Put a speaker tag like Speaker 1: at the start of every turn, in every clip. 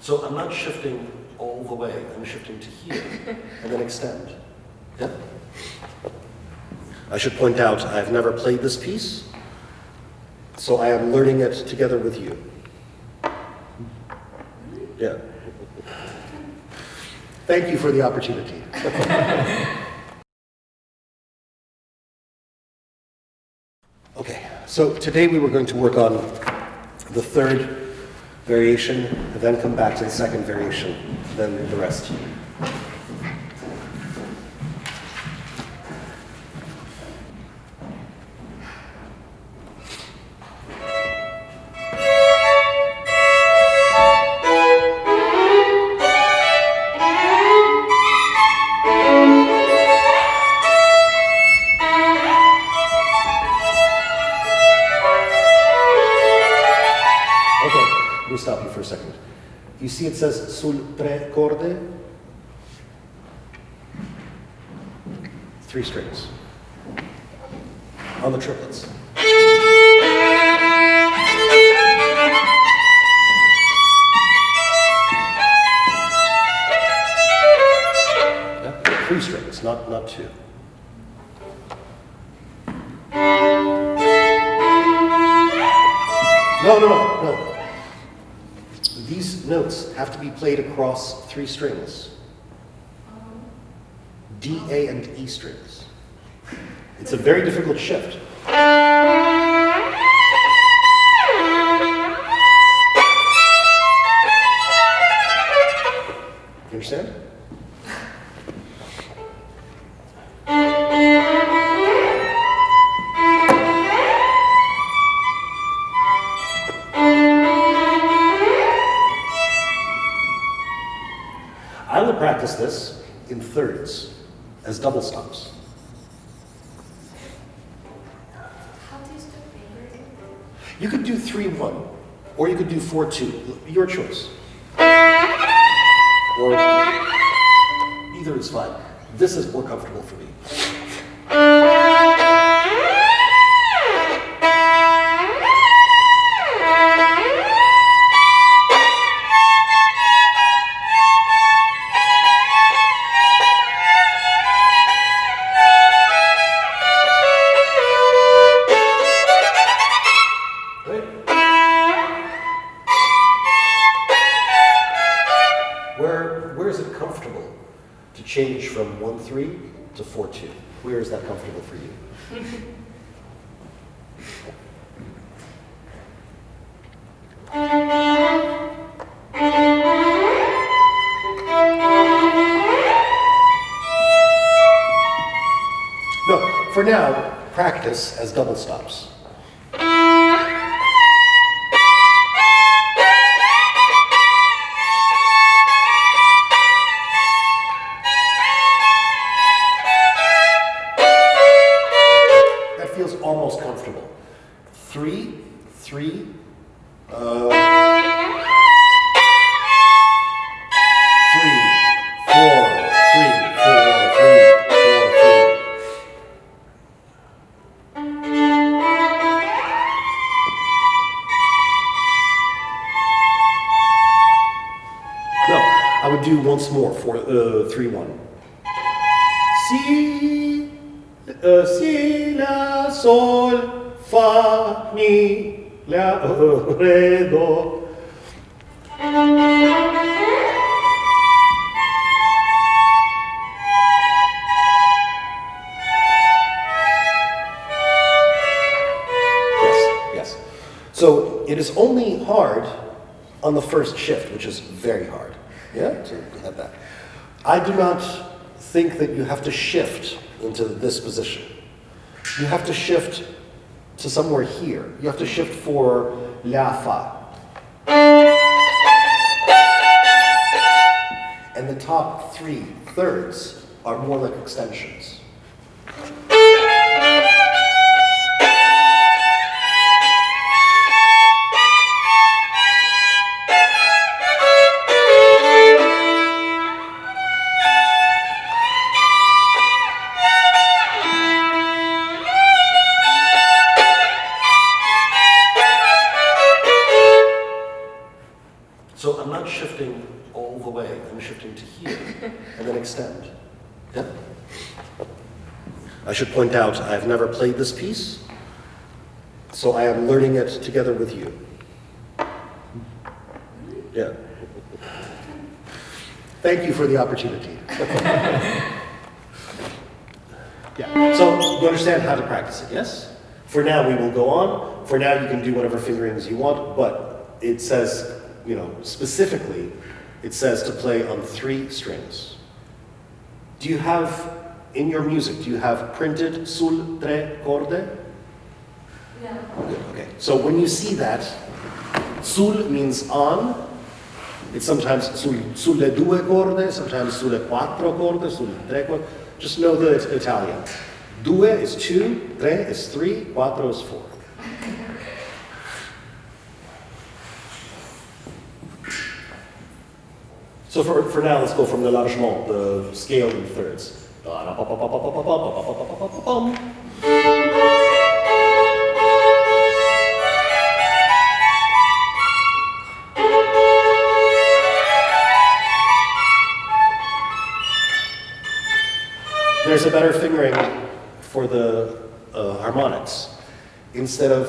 Speaker 1: So I'm not shifting all the way. I'm shifting to here and then extend. Yeah? I should point out, I've never played this piece, so I am learning it together with you. Yeah. Thank you for the opportunity. Okay, so today we were going to work on the third variation, and then come back to the second variation, then the rest. Stop you for a second. You see it says sul tre corde? 3 strings. On the triplets. Yeah? 3 strings, not 2. No. These notes have to be played across 3 strings. D, A, and E strings. It's a very difficult shift. You understand? I would practice this in thirds as double stops.
Speaker 2: How do you stop fingers?
Speaker 1: You could do 3-1, or you could do 4-2. Your choice. Or either is fine. This is more comfortable for me. Where is it comfortable to change from 1-3 to 4-2? Where is that comfortable for you? No, for now, practice as double stops. Almost comfortable. 3, 3, 3, 4, 3, 4, 3. No, I would do once more for 3-1. Si, la, sol, fa, mi, la, re, do. Yes. So it is only hard on the first shift, which is very hard. Yeah, so you have that. I do not think that you have to shift into this position. You have to shift to somewhere here. You have to shift for la, fa. And the top 3 thirds are more like extensions. So I'm not shifting all the way, I'm shifting to here, and then extend. Yeah? I should point out, I've never played this piece, so I am learning it together with you. Yeah. Thank you for the opportunity. Yeah. So you understand how to practice it, yes? For now, we will go on. For now, you can do whatever fingerings you want, but it says, specifically, it says to play on 3 strings. Do you have, in your music, do you have printed sul tre corde?
Speaker 2: Yeah.
Speaker 1: Okay. So when you see that, sul means on. It's sometimes sulle 2 corde, sometimes sulle 4 corde, sulle 3 corde. Just know that it's Italian. 2 is 2, 3 is 3, 4 is 4. So for now, let's go from the l'arrangement, the scale in thirds. There's a better fingering for the harmonics. Instead of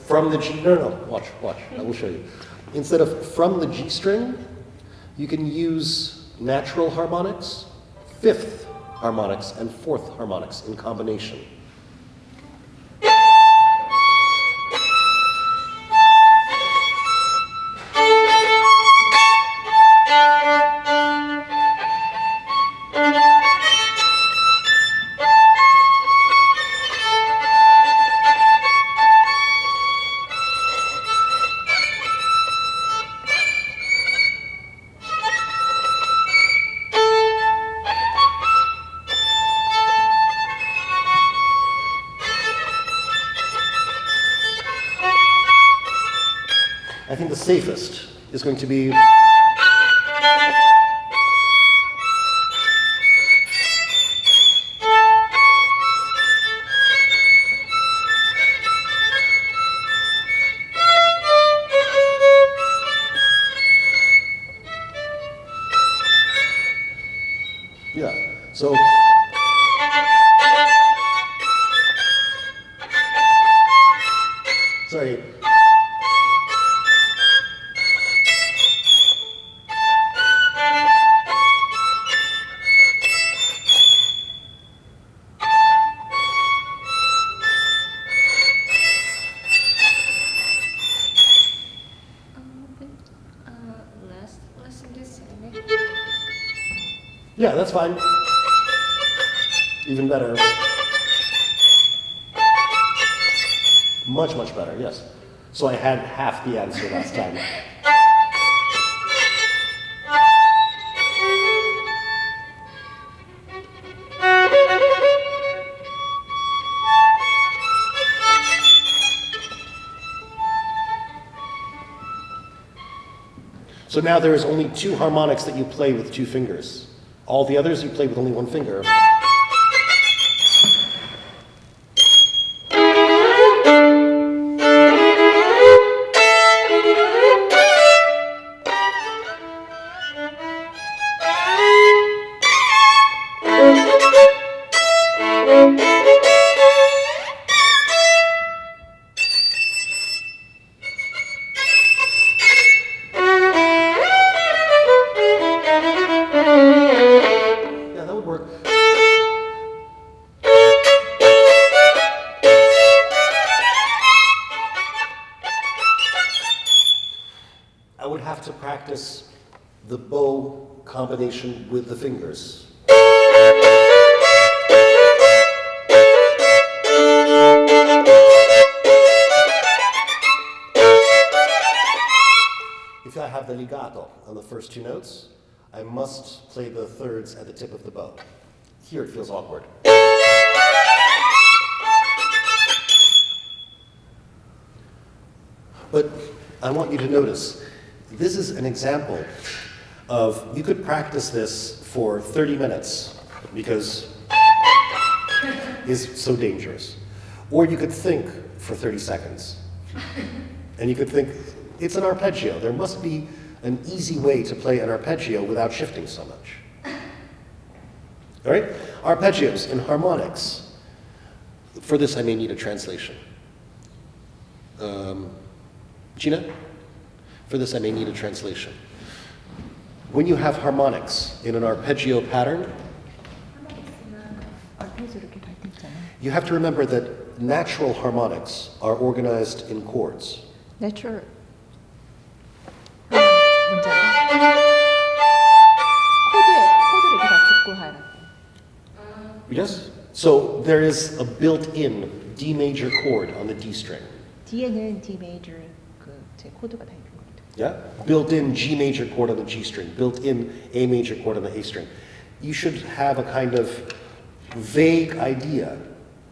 Speaker 1: from the G, no, watch, I will show you. Instead of from the G string, you can use natural harmonics, 5th harmonics, and 4th harmonics in combination. I think the safest is going to be yeah. So sorry.
Speaker 2: Last in this
Speaker 1: Yeah, that's fine. Even better. Much, much better, yes. So I had half the answer last time. So now there is only 2 harmonics that you play with 2 fingers. All the others you play with only 1 finger. Yeah, that would work. I would have to practice the bow combination with the fingers. If I have the legato on the first 2 notes, I must play the thirds at the tip of the bow. Here it feels awkward. But I want you to notice, this is an example of, you could practice this for 30 minutes because it's so dangerous. Or you could think for 30 seconds. And you could think, it's an arpeggio. There must be an easy way to play an arpeggio without shifting so much. All right? Arpeggios and harmonics. For this, I may need a translation. Gina? For this, I may need a translation. When you have harmonics in an arpeggio pattern, you have to remember that natural harmonics are organized in chords.
Speaker 3: Natural. 뭔지 알아? 코드를 이렇게 다 긋고 하는.
Speaker 1: Yes? So there is a built-in D major chord on the D string.
Speaker 3: 뒤에는 D major 제 코드가 다 있는 겁니다.
Speaker 1: Yeah? Built-in G major chord on the G string, built-in A major chord on the A string. You should have a kind of vague idea,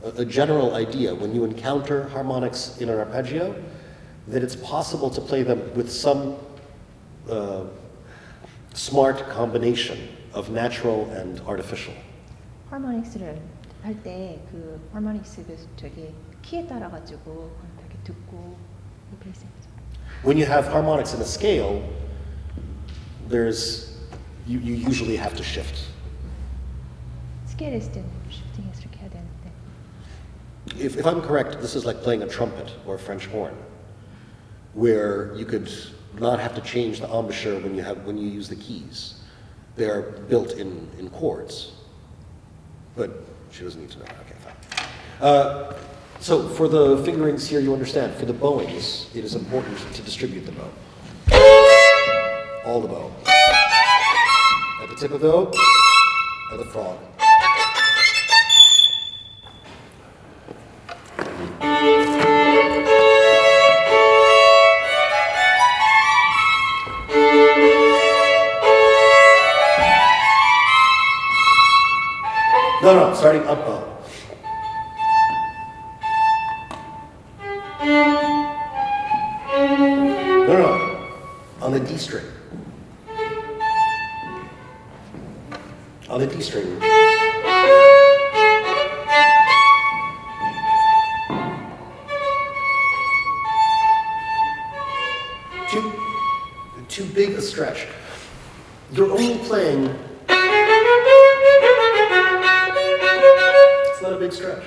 Speaker 1: a general idea when you encounter harmonics in an arpeggio, that it's possible to play them with some smart combination of natural and artificial.
Speaker 3: 하모닉스를 할 때 그 하모닉스 저기 키에 따라 가지고 이렇게 듣고 리플레이스 해야죠.
Speaker 1: When you have harmonics in a scale, you usually have to shift.
Speaker 3: 스케일 했을 때는 쉬프팅해서 이렇게 해야 되는데.
Speaker 1: If I'm correct, this is like playing a trumpet or a French horn, where you could not have to change the embouchure when you use the keys. They are built in chords. But she doesn't need to know. Okay, fine. So for the fingerings here, you understand, for the bowings, it is important to distribute the bow. All the bow. At the tip of the bow, at the frog. No, starting up bow. No, on the D string. On the D string. Too big a stretch. You're only playing. It's not a big stretch.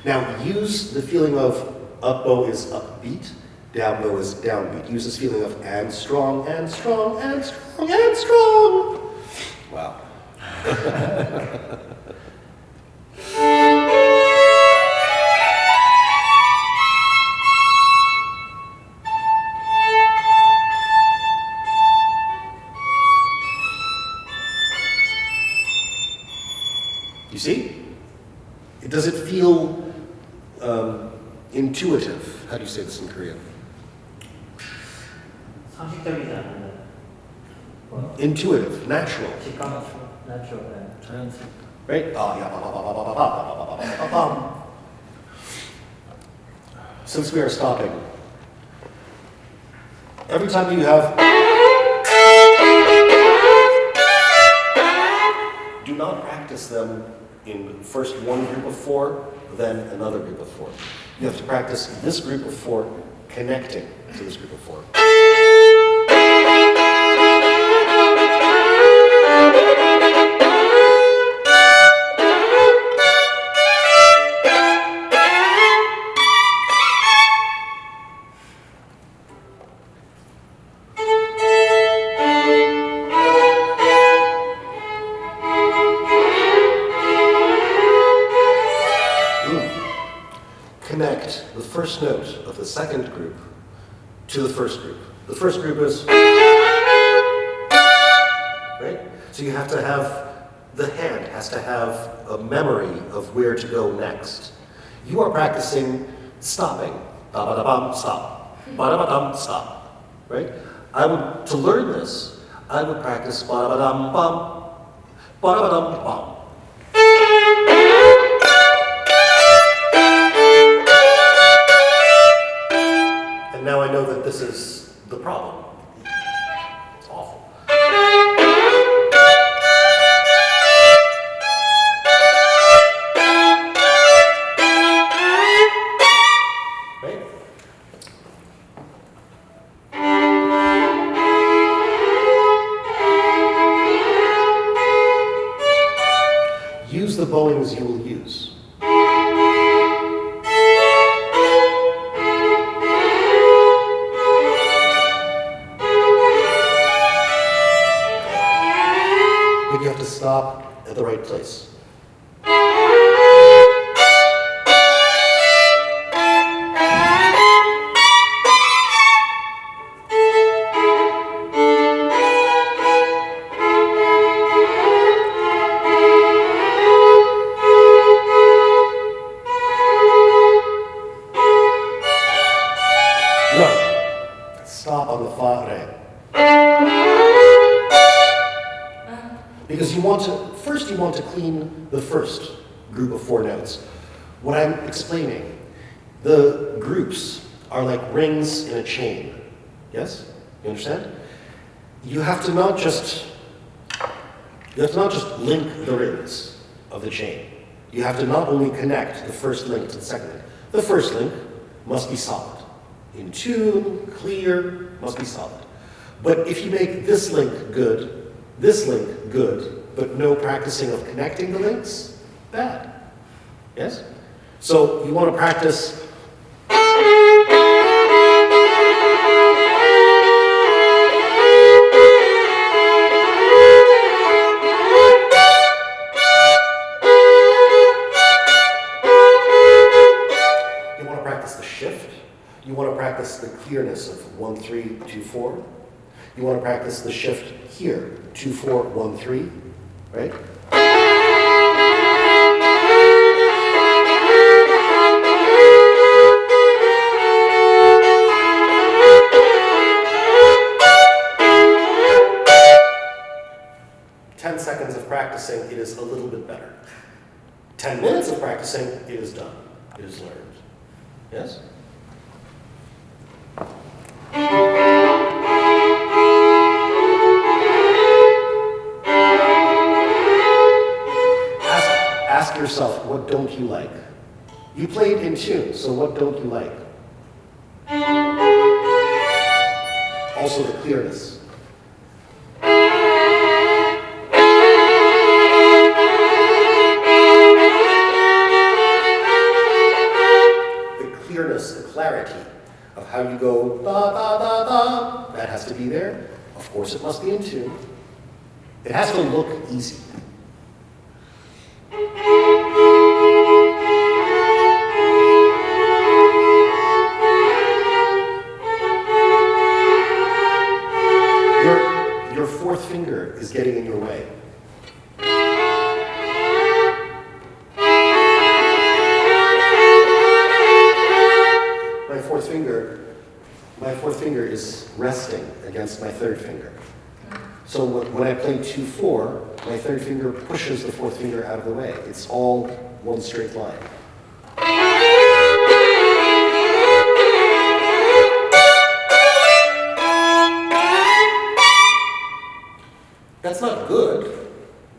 Speaker 1: Now use the feeling of up bow is upbeat, down bow is downbeat. Use this feeling of and strong, and strong, and strong, and strong. Wow. You see? Does it feel intuitive? How do you say this in Korean?
Speaker 4: 상식적이지 않은데.
Speaker 1: Intuitive, natural.
Speaker 4: 직감적으로, natural, 자연스럽게.
Speaker 1: Right? Since we are stopping, every time you have, do not practice them in first one group of four, then another group of four. You have to practice this group of four connecting to this group of four. Connect the first note of the second group to the first group. The first group is, right? So you have to have, the hand has to have a memory of where to go next. You are practicing stopping. Ba-ba-da-bum, stop. Ba-da-ba-dum, stop. Right? To learn this, I would practice ba-da-ba-dum-bum, ba-da-ba-dum-bum. And now I know that this is the problem. It's awful. stop at the right place. No, stop on the fa re. Because you want to clean the first group of 4 notes. What I'm explaining, the groups are like rings in a chain. Yes? You understand? You have to not just link the rings of the chain. You have to not only connect the first link to the second link. The first link must be solid. In tune, clear, must be solid. But if you make this link good, but no practicing of connecting the links, bad. Yes? So you want to practice. You want to practice the shift. You want to practice the clearness of 1, 3, 2, 4. You want to practice the shift here, 2, 4, 1, 3, right? Seconds of practicing, it is a little bit better. 10 minutes of practicing, it is done. It is learned. Yes? Ask yourself, what don't you like? You played in tune, so what don't you like? Also the clearness. The clarity of how you go da da da da, that has to be there. Of course it must be in tune. It has to look easy. Your 4th finger is getting in your way. My fourth finger is resting against my 3rd finger. So when I play 2, 4, my 3rd finger pushes the 4th finger out of the way. It's all one straight line. That's not good,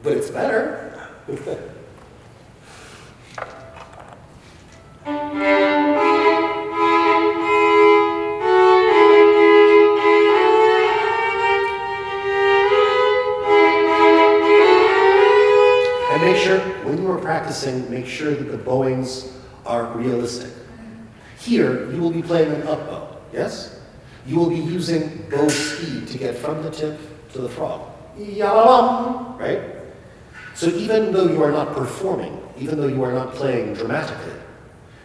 Speaker 1: but it's better. Make sure, when you are practicing, make sure that the bowings are realistic. Here, you will be playing an up bow, yes? You will be using bow speed to get from the tip to the frog. Ya-la-lam, right? So even though you are not performing, even though you are not playing dramatically,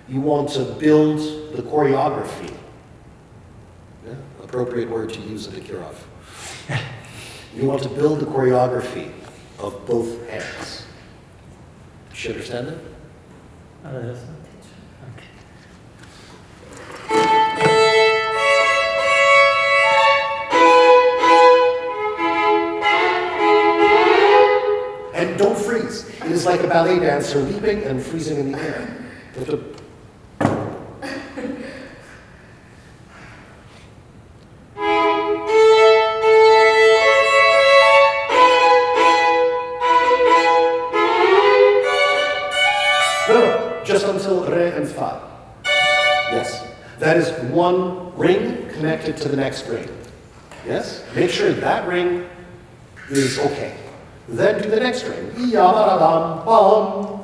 Speaker 1: you want to build the choreography. Yeah? Appropriate word to use at a Kirov. You want to build the choreography of both hands. You understand that?
Speaker 4: 알아들었어. Okay.
Speaker 1: And don't freeze. It is like a ballet dancer leaping and freezing in the air. You have to. No, just until re and fa. Yes. That is one ring connected to the next ring. Yes? Make sure that ring is okay. Then do the next ring. Ya-ba-da-dam-bum.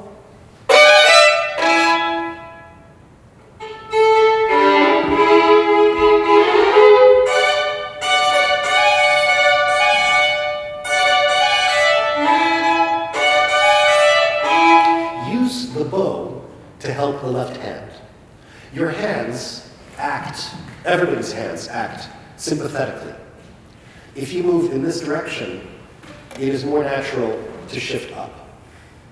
Speaker 1: your hands act, everybody's hands act sympathetically. If you move in this direction, it is more natural to shift up.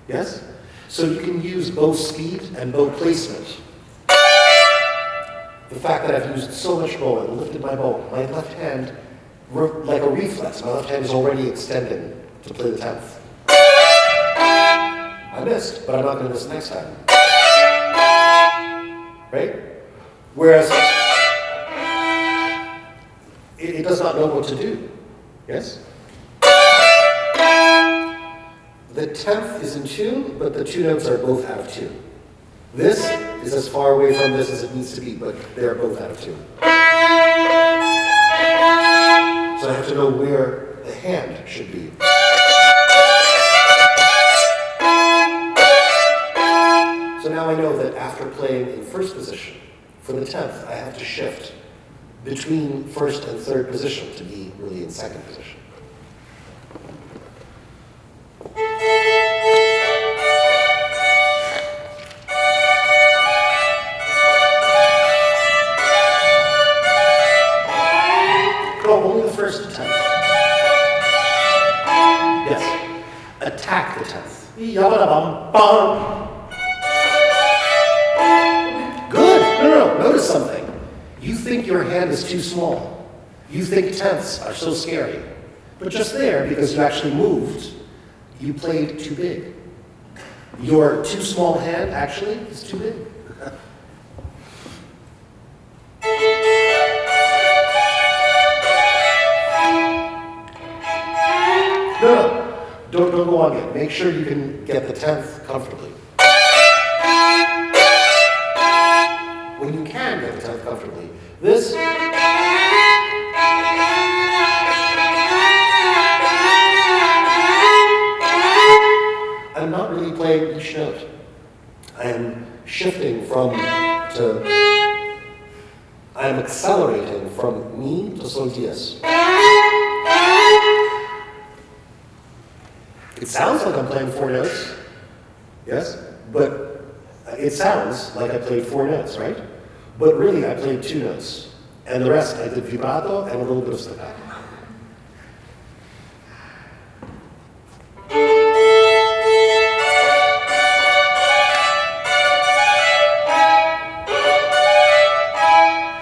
Speaker 1: Yes? So you can use bow speed and bow placement. The fact that I've used so much bow and lifted my bow, my left hand, like a reflex, my left hand is already extending to play the 10th. I missed, but I'm not going to miss next time. Right? Whereas it does not know what to do. Yes? The 10th is in tune, but the two notes are both out of tune. This is as far away from this as it needs to be, but they're both out of tune. So I have to know where the hand should be. So now I know that after playing in first position, for the 10th, I have to shift between first and third position to be really in second position. No, only the first 10th. Yes. Attack the 10th. Yabba-da-bum-bum. No, notice something. You think your hand is too small. You think 10ths are so scary. But just there, because you actually moved, you played too big. Your too small hand actually is too big. No, don't go on yet. Make sure you can get the 10th comfortably. When you can get the 10th comfortably, this I'm not really playing each note. I am shifting I am accelerating from mi to sol diez. It sounds like I'm playing 4 notes, yes? But it sounds like I played 4 notes, right? But really I played 2 notes. And the rest I did vibrato and a little bit of staccato.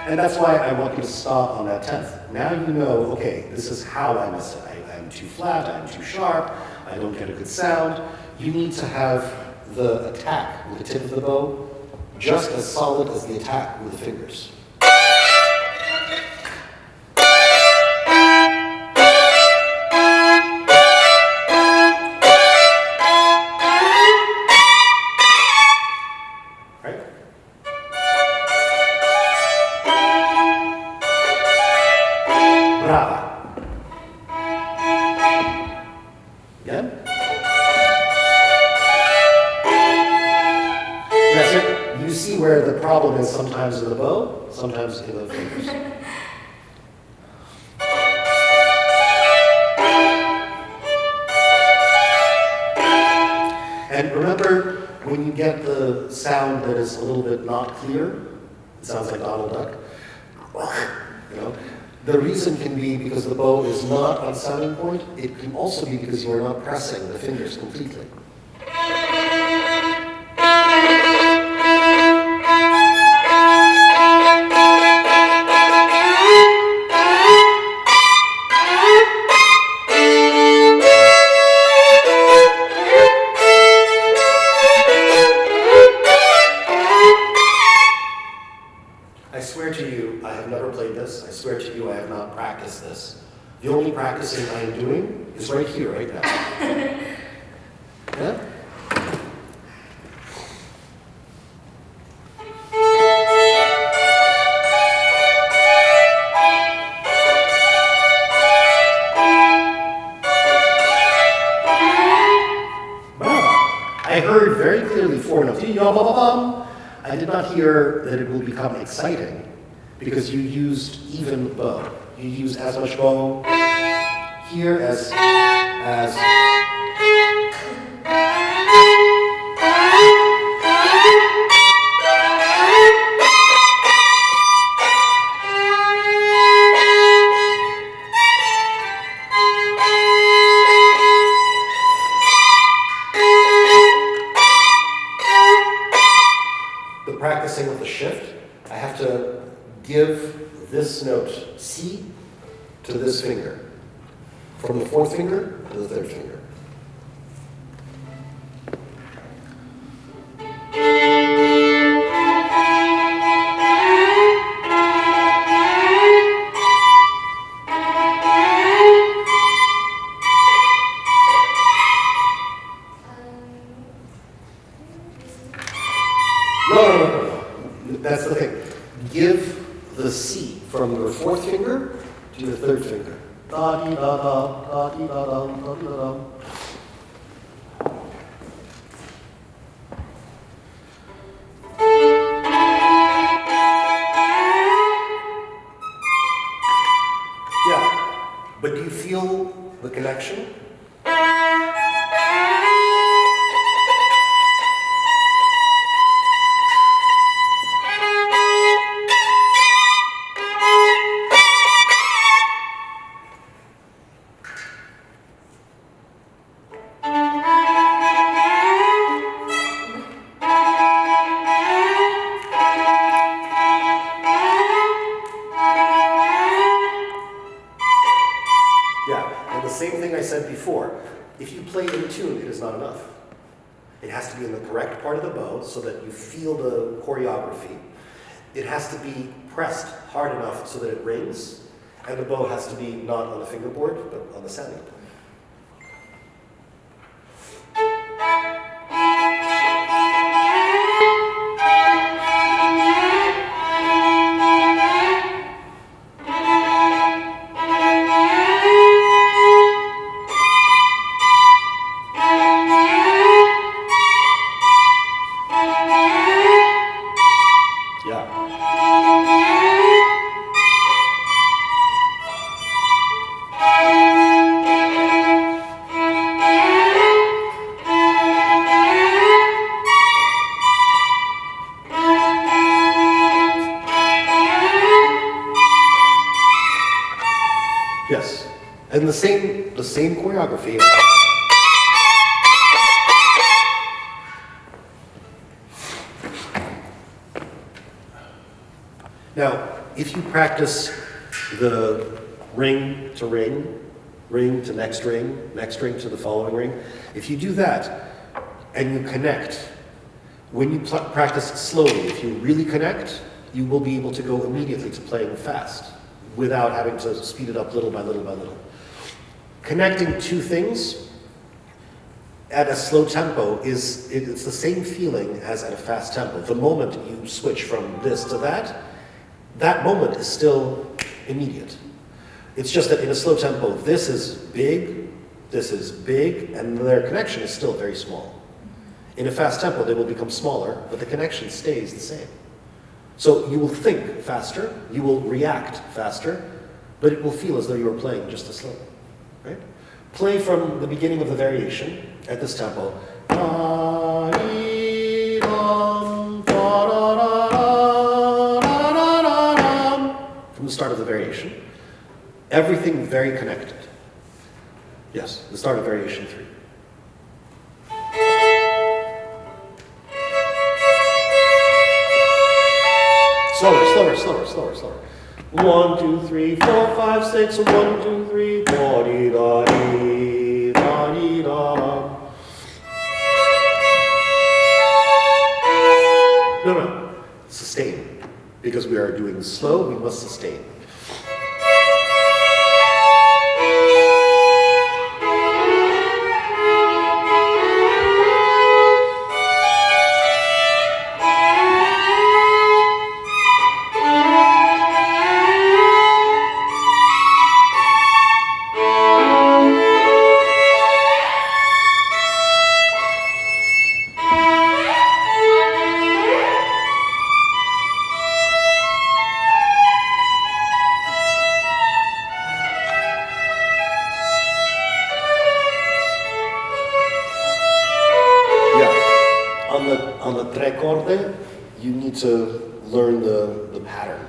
Speaker 1: And that's why I want you to stop on that 10th. Now you know, okay, this is how I miss it. I'm too flat, I'm too sharp, I don't get a good sound. You need to have the attack with the tip of the bow just as solid as the attack with the fingers. Where the problem is sometimes in the bow, sometimes in the fingers. And remember, when you get the sound that is a little bit not clear, it sounds like Donald Duck, you know, the reason can be because the bow is not on sounding point. It can also be because you are not pressing the fingers completely. I swear to you, I have not practiced this. The only practicing I am doing is right here, right now. Yeah? I heard very clearly 4 notes. I did not hear that it will become exciting because you used even bow. You used as much bow here as finger. From the fourth finger to the third finger. No. That's the thing. Give the C from your fourth finger to your third finger. Da dee da da, da dee da da, da dee da da. Yeah, but do you feel the connection? Same thing I said before. If you play in tune, it is not enough. It has to be in the correct part of the bow so that you feel the choreography. It has to be pressed hard enough so that it rings, and the bow has to be not on the fingerboard, but on the sounding board. Yes, and the same choreography. Now, if you practice the ring to ring, ring to next ring to the following ring, if you do that and you connect, when you practice slowly, if you really connect, you will be able to go immediately to playing fast without having to speed it up little by little by little. Connecting two things at a slow tempo it's the same feeling as at a fast tempo. The moment you switch from this to that moment is still immediate. It's just that in a slow tempo, this is big, and their connection is still very small. In a fast tempo, they will become smaller, but the connection stays the same. So you will think faster, you will react faster, but it will feel as though you were playing just as slow, right? Play from the beginning of the variation at this tempo. From the start of the variation. Everything very connected. Yes, the start of variation 3. Slower. 1, 2, 3, 4, 5, 6. 1, 2, 3, da dee da dee da dee da. No. Sustain. Because we are doing slow, we must sustain. On the tre corde, you need to learn the pattern.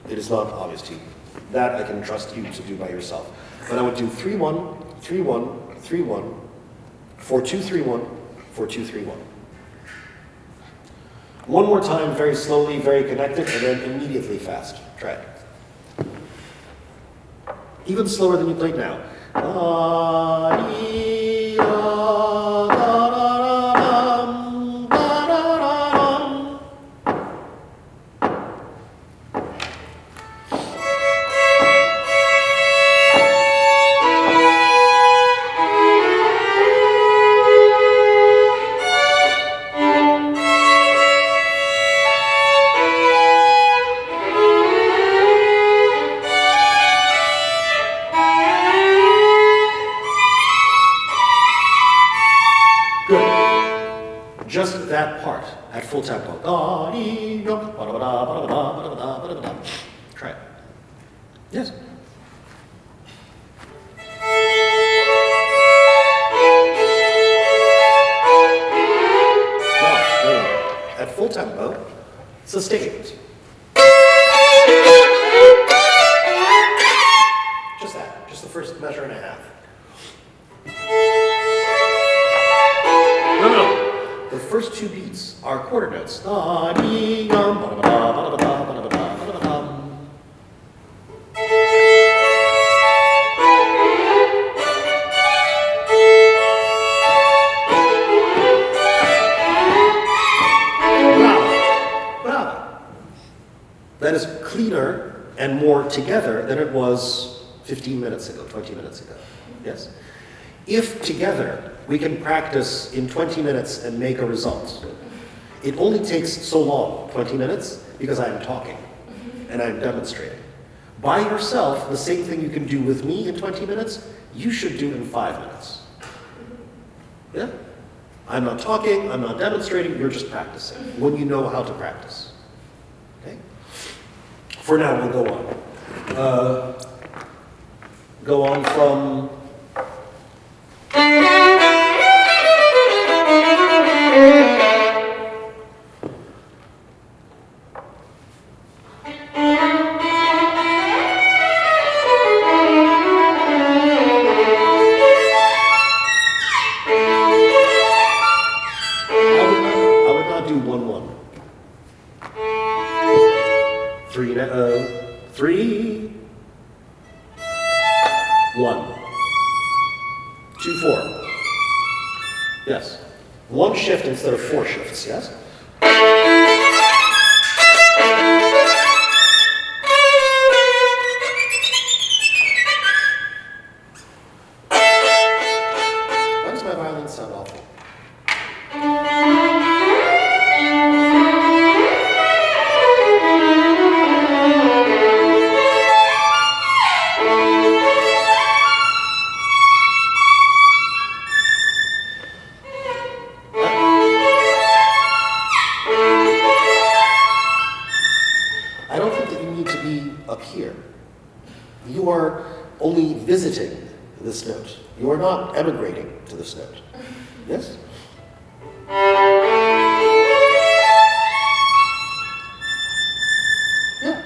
Speaker 1: It is not obvious to you. That I can trust you to do by yourself. But I would do 3-1, 3-1, 3-1, 4-2, 3-1, 4-2, 3-1. One more time, very slowly, very connected, and then immediately fast. Try it. Even slower than you played now. Good. Just that part at full tempo. Try it. Yes. No. At full tempo, sustained. Just that. Just the first measure and a half. No. The first two beats are quarter notes. Bravo. That is cleaner and more together than it was 15 minutes ago, 20 minutes ago. Yes? If together we can practice in 20 minutes and make a result, it only takes so long, 20 minutes, because I'm talking and I'm demonstrating. By yourself, the same thing you can do with me in 20 minutes, you should do in 5 minutes. Yeah? I'm not talking, I'm not demonstrating, you're just practicing when you know how to practice. Okay? For now, we'll go on. Go on from... I would not do 1-1. 3, 1, 2, 4. Yes. 1 shift instead of 4 shifts, yes? Why does my violin sound awful? I don't think that you need to be up here. You are only visiting this note. You are not emigrating to this note. Yes? Yeah.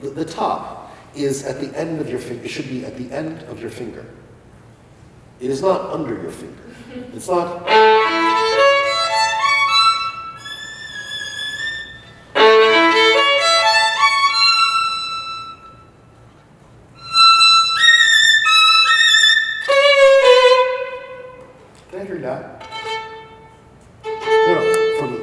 Speaker 1: The top is at the end of your finger. It should be at the end of your finger. It is not under your finger. It's not. Can I hear that? No, for me.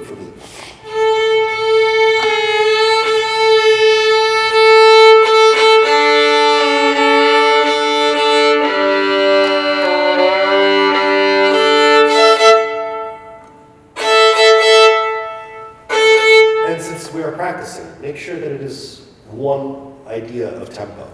Speaker 1: And since we are practicing, make sure that it is one idea of tempo.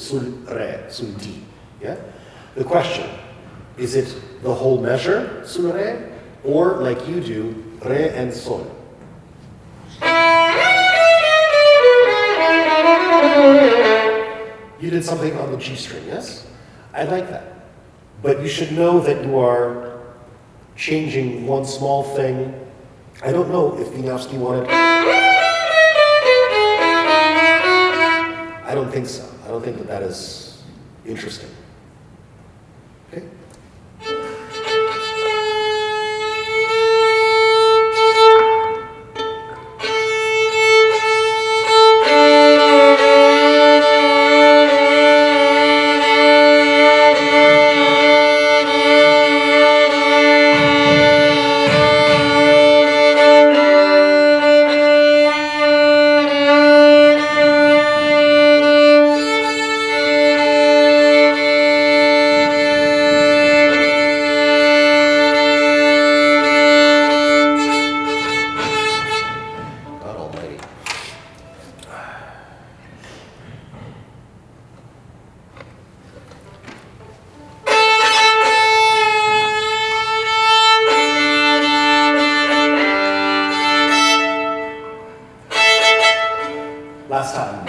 Speaker 1: sul, re, sul, di. Yeah? The question, is it the whole measure, sul, re, or like you do, re and sol? You did something on the G string, yes? I like that. But you should know that you are changing one small thing. I don't know if Chudnovsky wanted... I don't think so. I don't think that that is interesting. Okay? God almighty. Last time.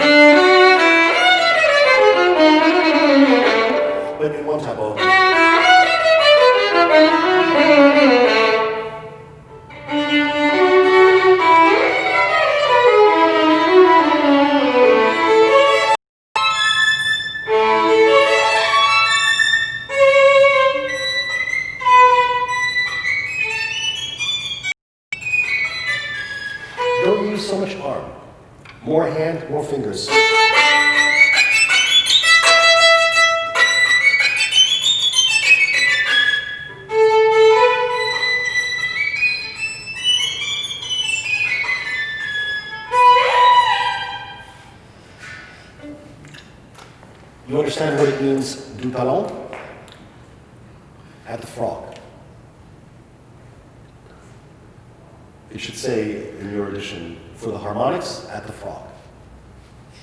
Speaker 1: But in one tempo. Don't use so much arm. More hand, more fingers. You understand what it means, du talon? At the frog. It should say in your edition, for the harmonics, at the frog.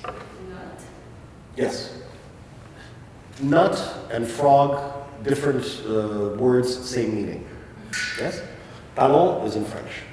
Speaker 2: Not.
Speaker 1: Yes. Nut and frog, different words, same meaning. Yes? Talon is in French.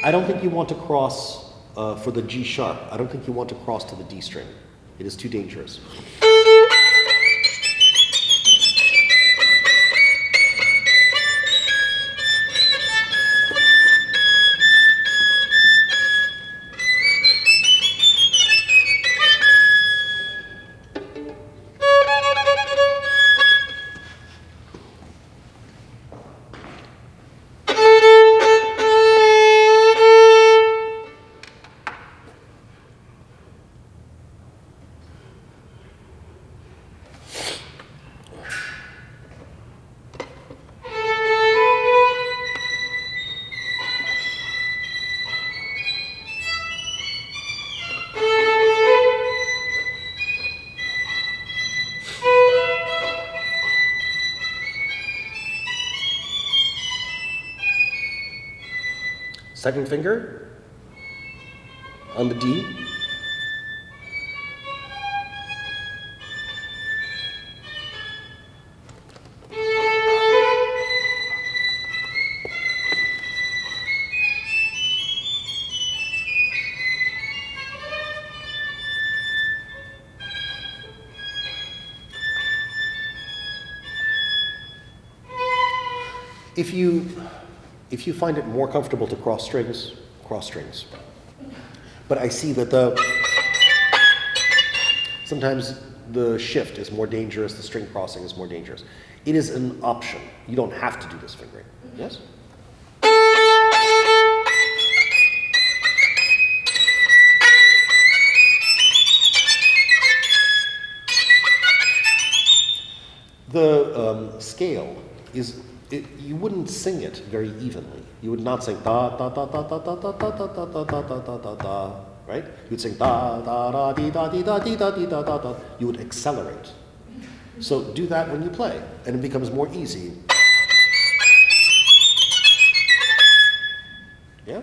Speaker 1: I don't think you want to cross for the G sharp. I don't think you want to cross to the D string. It is too dangerous. Second finger on the D. If you find it more comfortable to cross strings, cross strings. But I see that sometimes the shift is more dangerous, the string crossing is more dangerous. It is an option. You don't have to do this fingering. Yes? The scale is, you wouldn't sing it very evenly. You would not sing da da da da da da da da da da da da da da da, right? You'd sing da da da dee da dee da dee da dee da da da. You would accelerate. So do that when you play, and it becomes more easy. Yeah?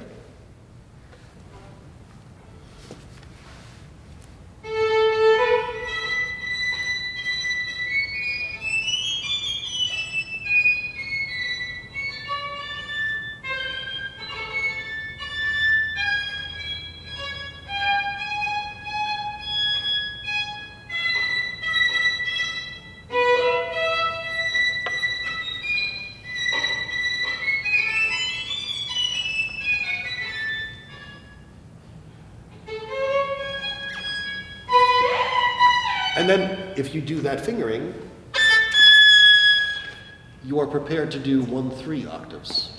Speaker 1: And then, if you do that fingering, you are prepared to do 1/3 octaves.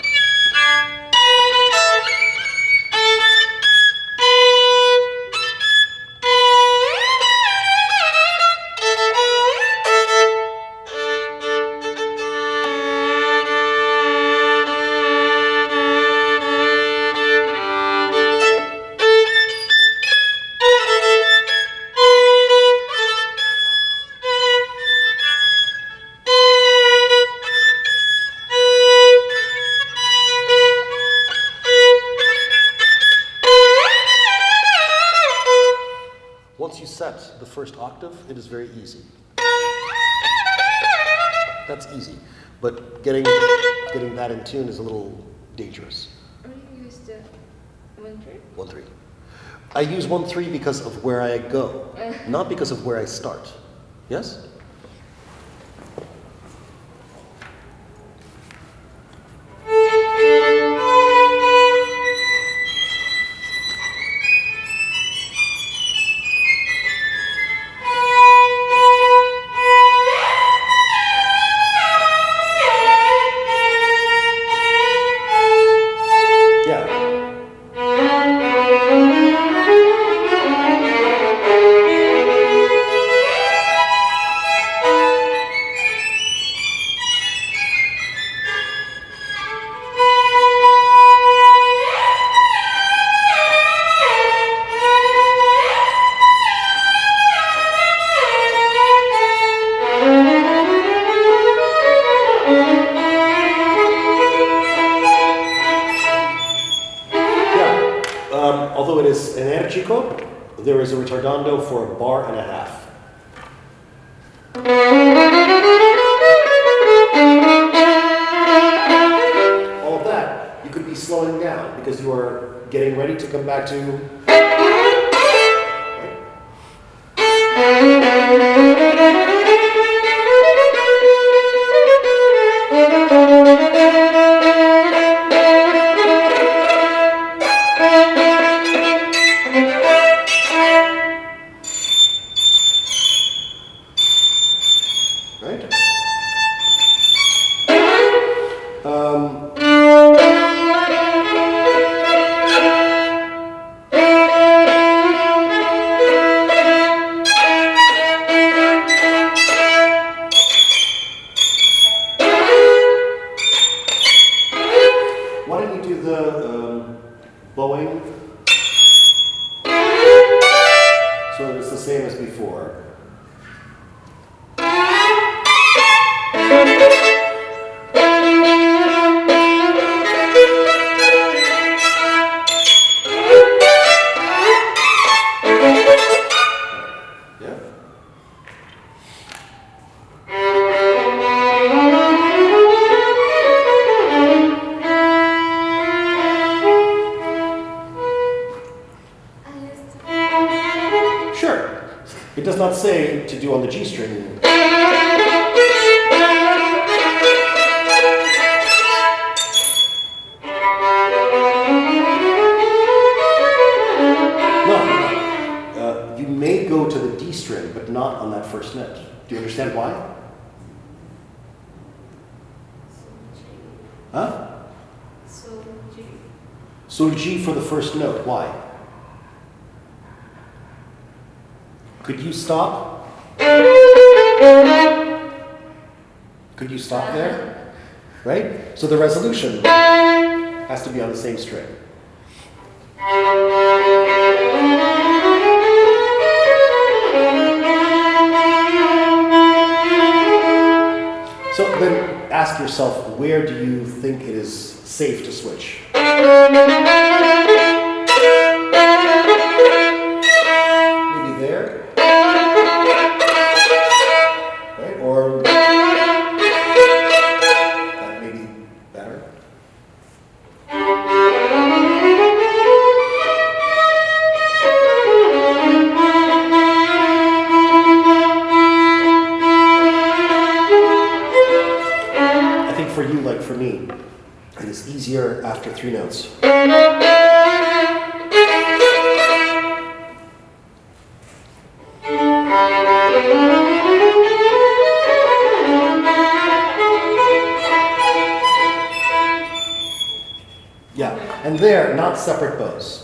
Speaker 1: Once you set the first octave, it is very easy. That's easy, but getting that in tune is a little dangerous.
Speaker 2: Or you use the 1/3?
Speaker 1: 1/3. I use 1/3 because of where I go, not because of where I start. Yes? Although it is energico, there is a ritardando for 1.5 bars. All of that, you could be slowing down because you are getting ready to come back to. Why don't you do the bowing so that it's the same as before? It does not say to do on the G string. No, you may go to the D string, but not on that first note. Do you understand why? Huh? Sol G for the first note. Why? Could you stop? Could you stop there? Right? So the resolution has to be on the same string. So then ask yourself, where do you think it is safe to switch? Maybe there? Right? Or that may be better. I think for you, like for me, it is easier after 3 notes. Yeah, and there, not separate bows.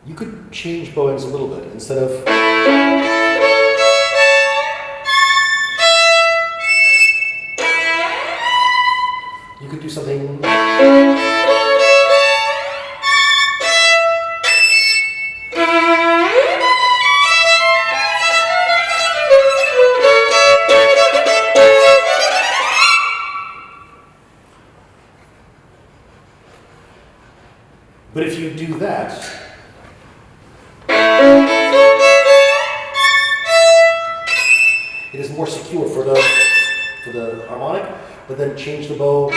Speaker 1: You could change bowings a little bit. Instead of you could do something. But if you do that, it is more secure for the harmonic, but then change the bow,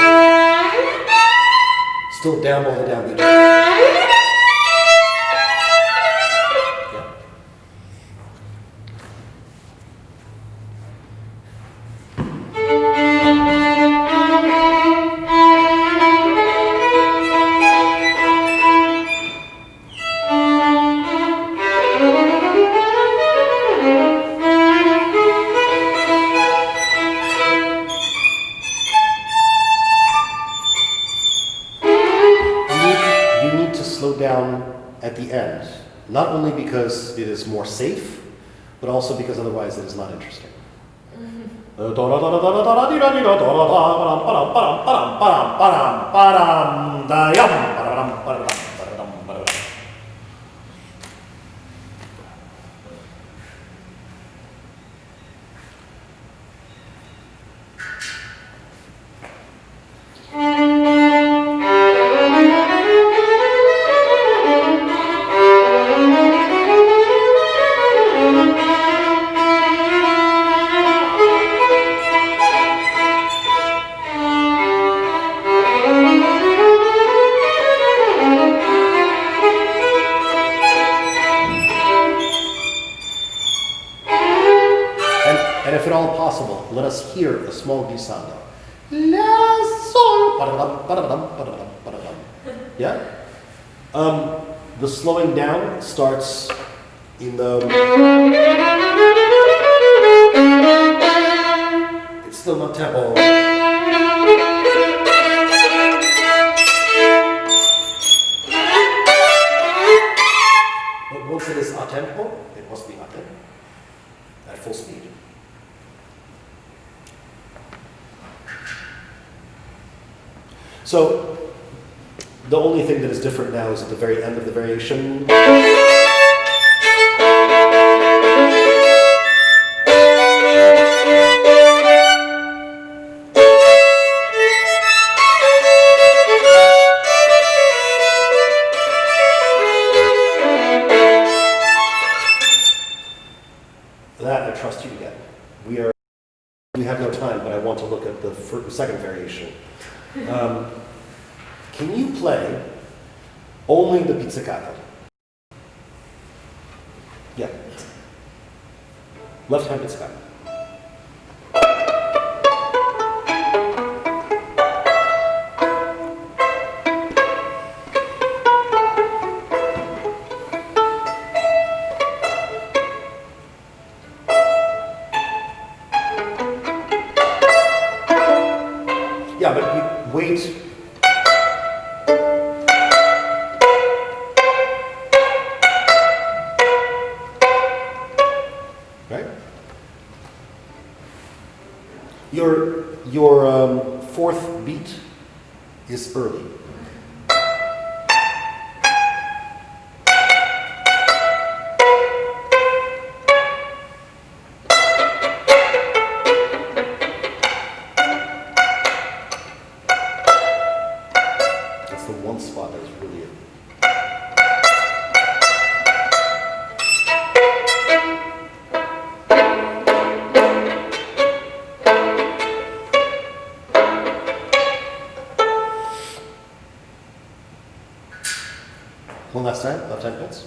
Speaker 1: still down bow the downbeat. Yeah. You need to slow down at the end, not only because it is more safe, but also because otherwise it is not interesting. And if at all possible, let us hear a small glissando. La sol. Yeah? The slowing down starts in the. It's still not tempo. But once it is a tempo, it must be a tempo at full speed. So the only thing that is different now is at the very end of the variation. we have no time, but I want to look at the second variation. Can you play only the pizzicato? Yeah. Left hand pizzicato. Yeah, but you wait. Right? Your fourth beat is early. That's the one spot that is really in. One last time, left hand pulse.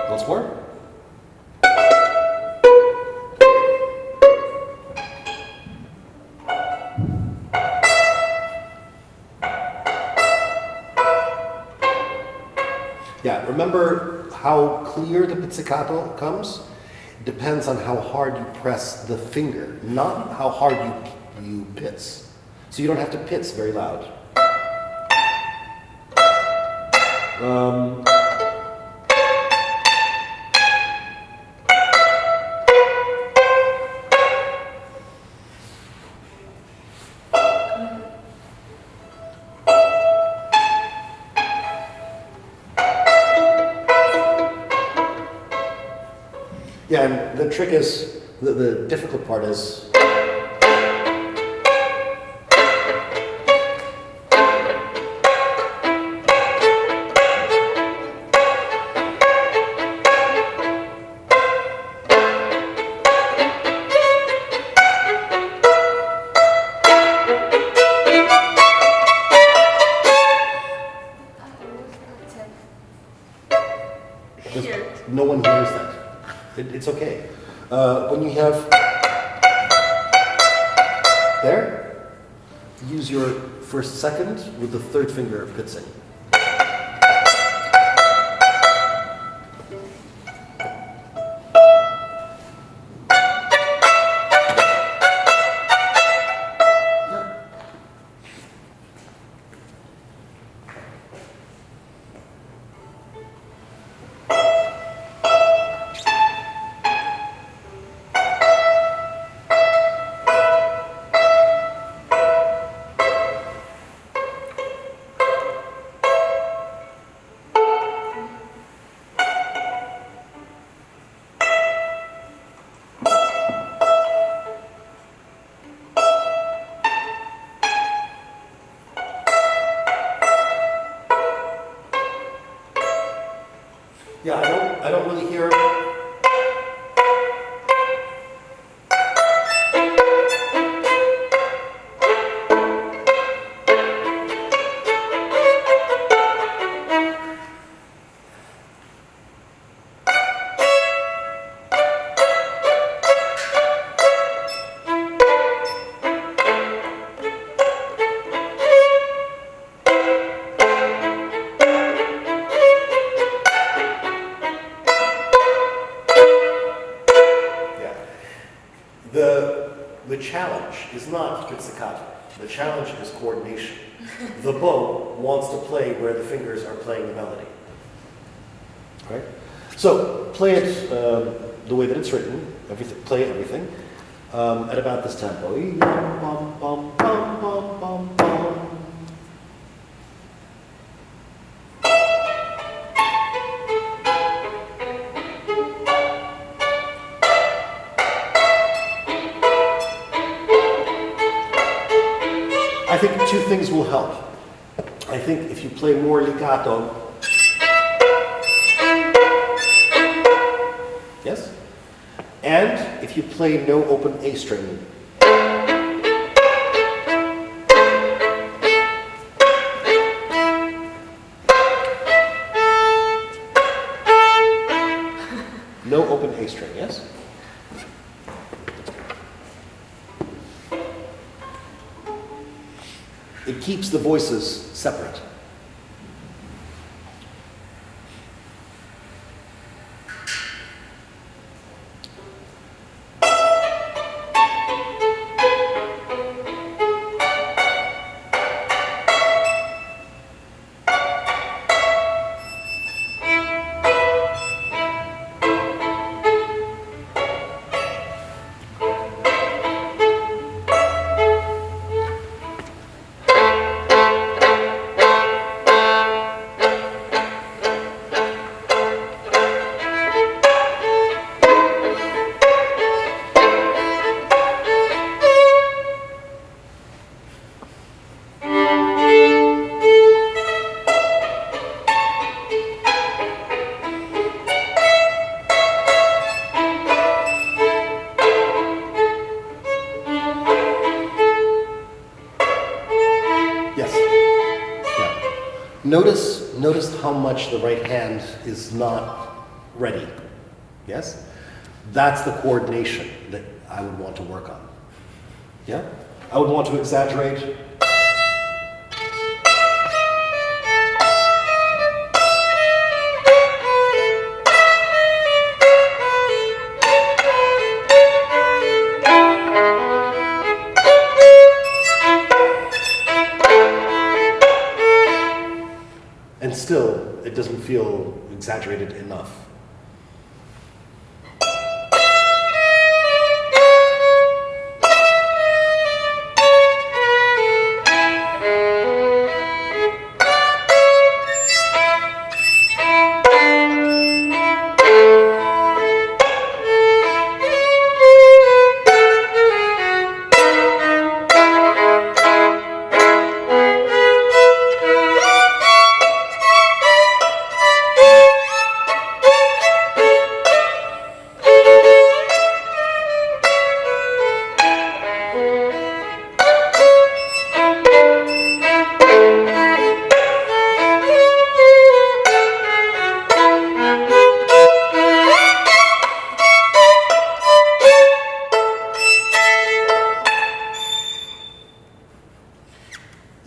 Speaker 1: Once more. Yeah, remember how clear the pizzicato comes? It depends on how hard you press the finger, not how hard you pitz. So you don't have to pitz very loud. Yeah, and the trick is, the difficult part is, no one hears that. It's okay. When you have there, use your first second with the third finger pitzing. Yeah, I don't really hear. The challenge is not pizzicato. The challenge is coordination. The bow wants to play where the fingers are playing the melody. Right? So play it the way that it's written. Play everything at about this tempo. Bum, bum, bum, bum, bum, bum. I think two things will help. I think if you play more legato, yes? And if you play no open A string, no open A string, yes? It keeps the voices separate. Notice how much the right hand is not ready. Yes? That's the coordination that I would want to work on. Yeah? I would want to exaggerate. And still, it doesn't feel exaggerated enough.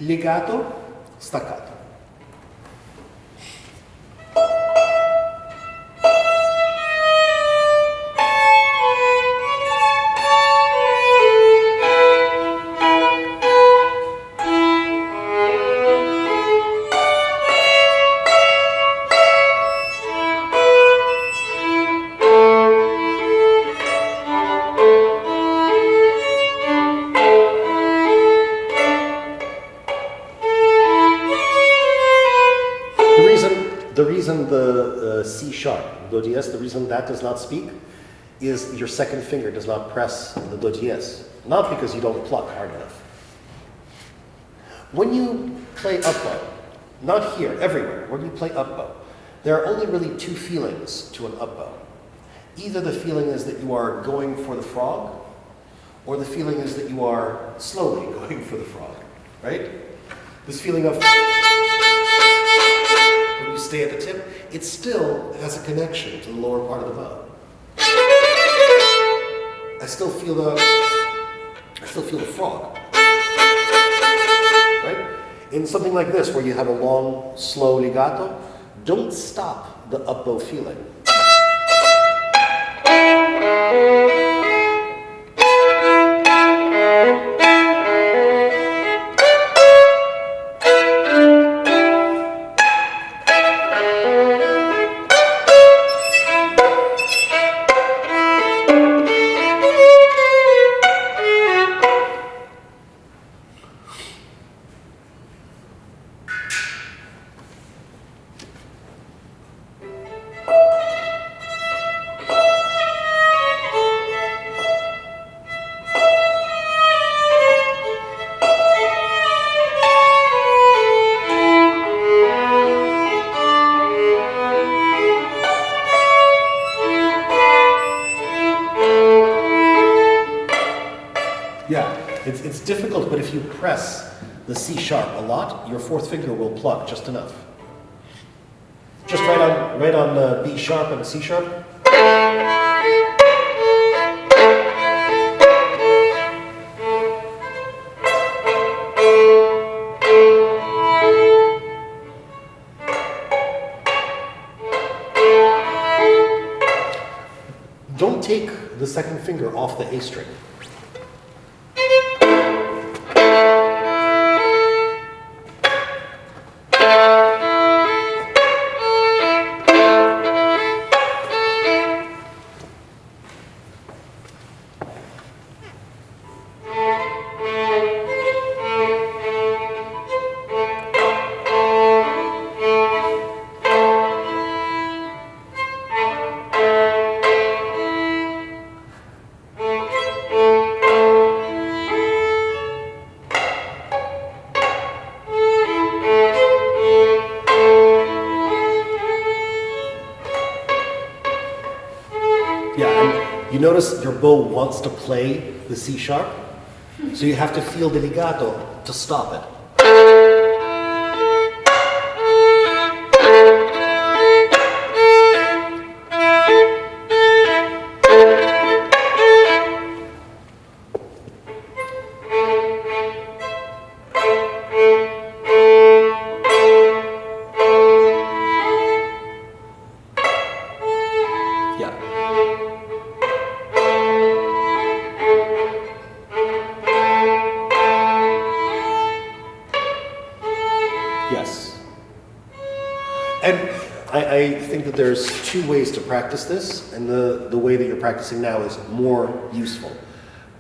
Speaker 1: Legato, staccato. The reason the C sharp, do diez, the reason that does not speak is your second finger does not press the do diez. Not because you don't pluck hard enough. When you play up bow, not here, everywhere, when you play up bow, there are only really two feelings to an up bow. Either the feeling is that you are going for the frog, or the feeling is that you are slowly going for the frog, right? This feeling of when you stay at the tip, it still has a connection to the lower part of the bow. I still feel the frog, right? In something like this, where you have a long, slow legato, don't stop the up bow feeling. difficult, but if you press the C sharp a lot, your fourth finger will pluck just enough. Just right on B sharp and C sharp. Don't take the second finger off the A string. You notice your bow wants to play the C sharp, so you have to feel the legato to stop it. Yes. And I think that there's two ways to practice this, and the way that you're practicing now is more useful.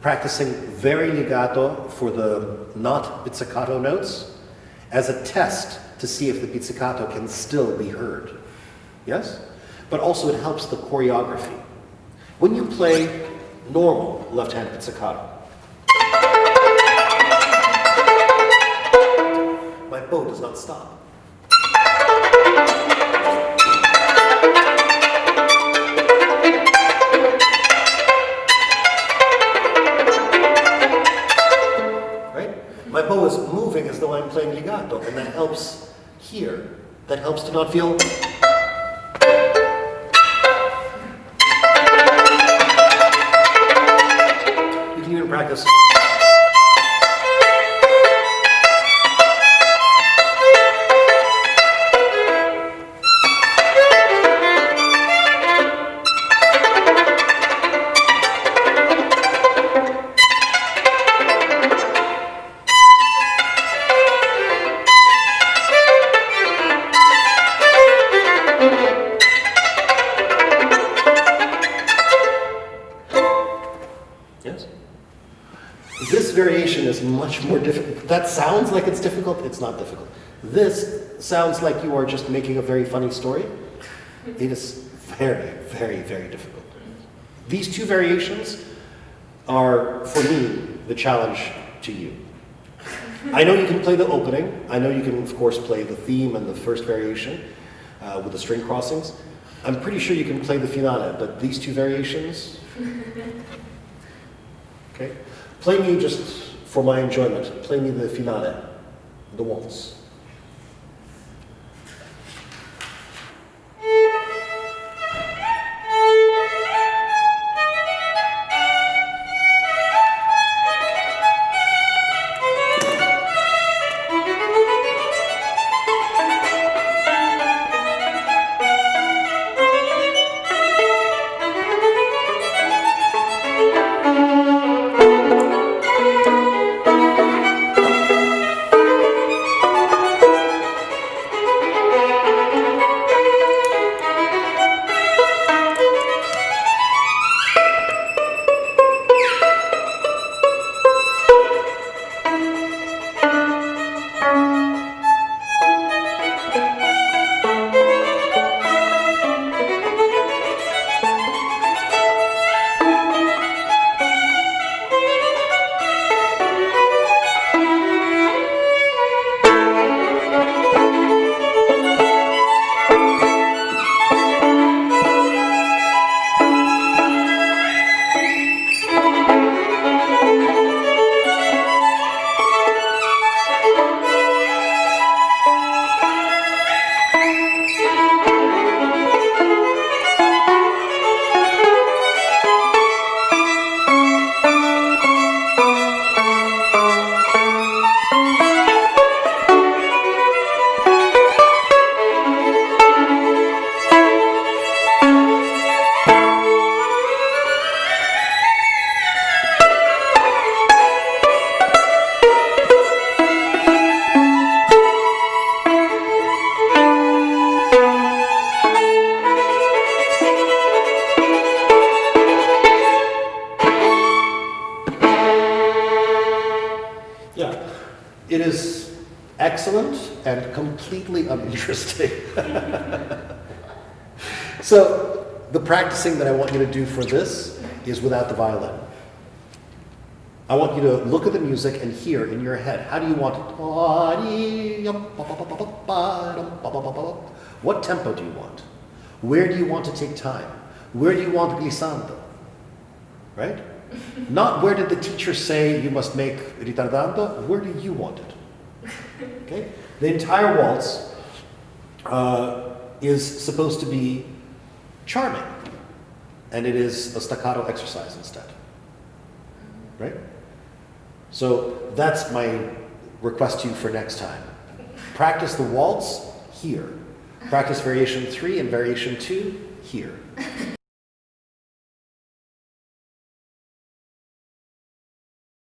Speaker 1: Practicing very legato for the not pizzicato notes as a test to see if the pizzicato can still be heard. Yes? But also it helps the choreography. When you play normal left-hand pizzicato, my bow does not stop. Right? My bow is moving as though I'm playing legato, and that helps here. That helps to not feel. You can even practice. Yes? This variation is much more difficult. That sounds like it's difficult. It's not difficult. This sounds like you are just making a very funny story. It is very, very, very difficult. These two variations are, for me, the challenge to you. I know you can play the opening. I know you can, of course, play the theme and the first variation with the string crossings. I'm pretty sure you can play the finale, but these two variations. Okay? Play me, just for my enjoyment, play me the finale, the waltz. Yeah. It is excellent and completely uninteresting. So, the practicing that I want you to do for this is without the violin. I want you to look at the music and hear in your head, how do you want it? What tempo do you want? Where do you want to take time? Where do you want glissando? Right? Not where did the teacher say you must make ritardando, where do you want it? Okay? The entire waltz is supposed to be charming, and it is a staccato exercise instead. Right? So that's my request to you for next time. Practice the waltz here. Practice variation 3 and variation 2 here.